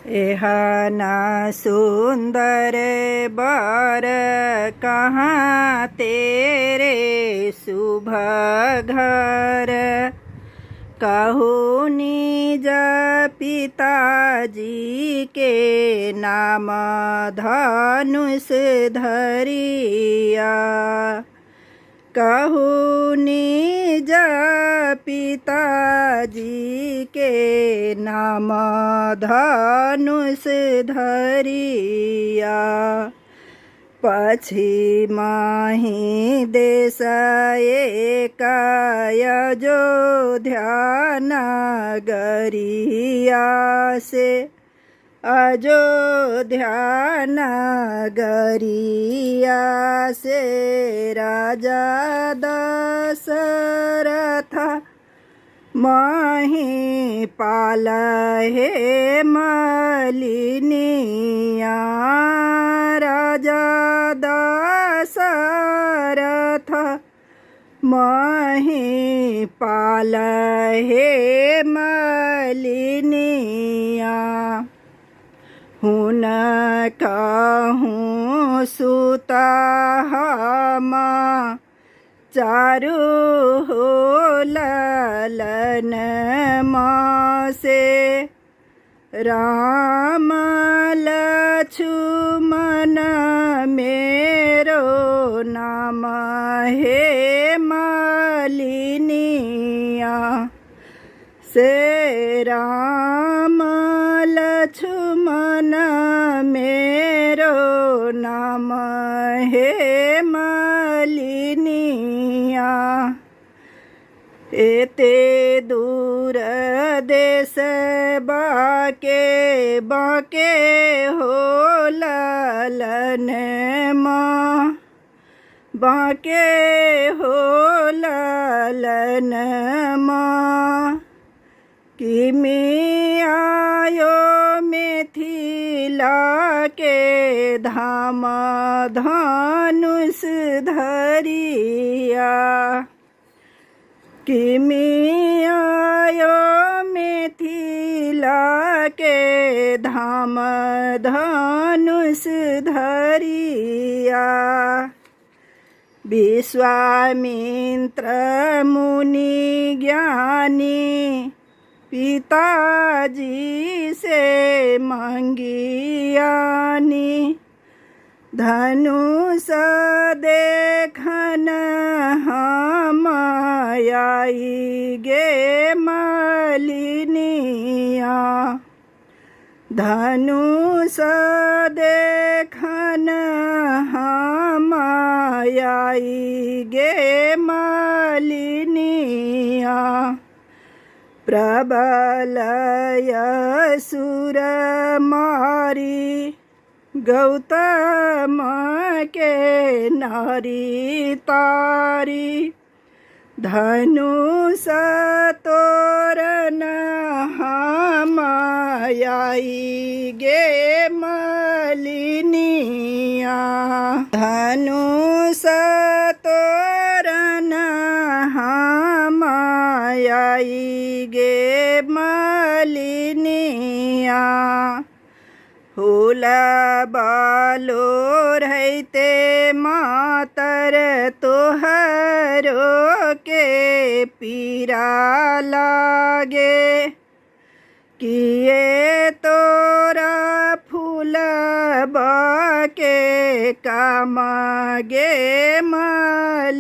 एहना सुंदर बर कहाँ तेरे शुभ घर। कहूँ निज पिताजी के नाम धनुष धरिया। कहूँ निज पिताजी के नाम धनुष धरिया। पश्चिमहि देश एक अयोध्या नगरिया से अयोध्या नगरिया से राजा दशरथ महिपाल हे मलिनिया। राजा दशरथ महिपाल हे मलिनिया। हुन कहूँ सुता हम चारु ललन से। राम लक्ष्मण मेरो नाम हे मलिनिया। से राम लक्ष्मण मेरो नाम हे मलिनिया। एते दूर देश बाके बाके हो ललन माँ। बाके हो ललन माँ। किमी आयो मिथिला के धाम धनुष धरिया। किमी आयो मिथिला के धाम धनुष धरिया। विश्वामित्र मुनि ज्ञानी पिताजी से मंगियानी। धनुष देखन हम आइगे मलिनिया। धनुष देखन हम आइगे मलिनिया। प्रबल असुर मारी गौतम के नारी तारी। धनुष तोरण हम आइगे मलिनिया। धनुष तोरण हम आइगे मलिनिया। फूल बालो रहते मातर तोहरो के पीरा लागे। किए तोरा फूल बाके काम गे मलिनिया।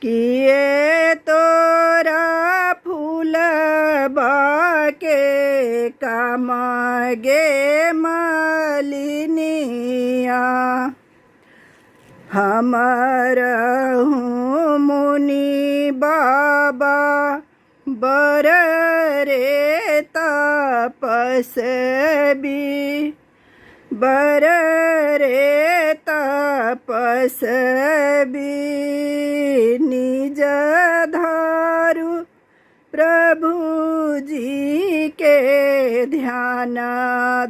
किए तोरा फूल बाके काम गे मलिनिया। हमरहूँ मुनि बाबा बर रे तपस्वी। बर रे तपस्वी निज धारु प्रभु जी के ध्यान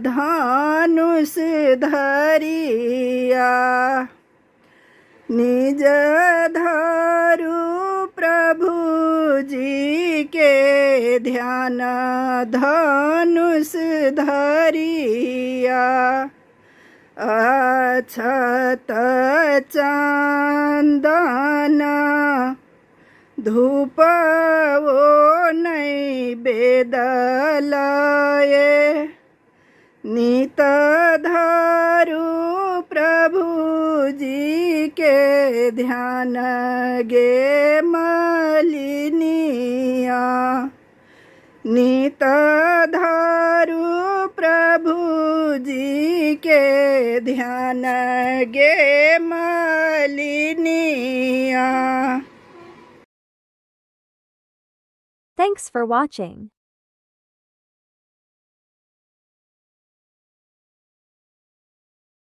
धनुष धरिया। निज धारु प्रभु जी के ध्यान धनुष धरिया अक्षत चंदन धूप वो नैवेदलये नित धरु प्रभु जी के ध्यान गे मलिनिया नित धरु प्रभु जी के ध्यान गे मलिनिया। Thanks for watching.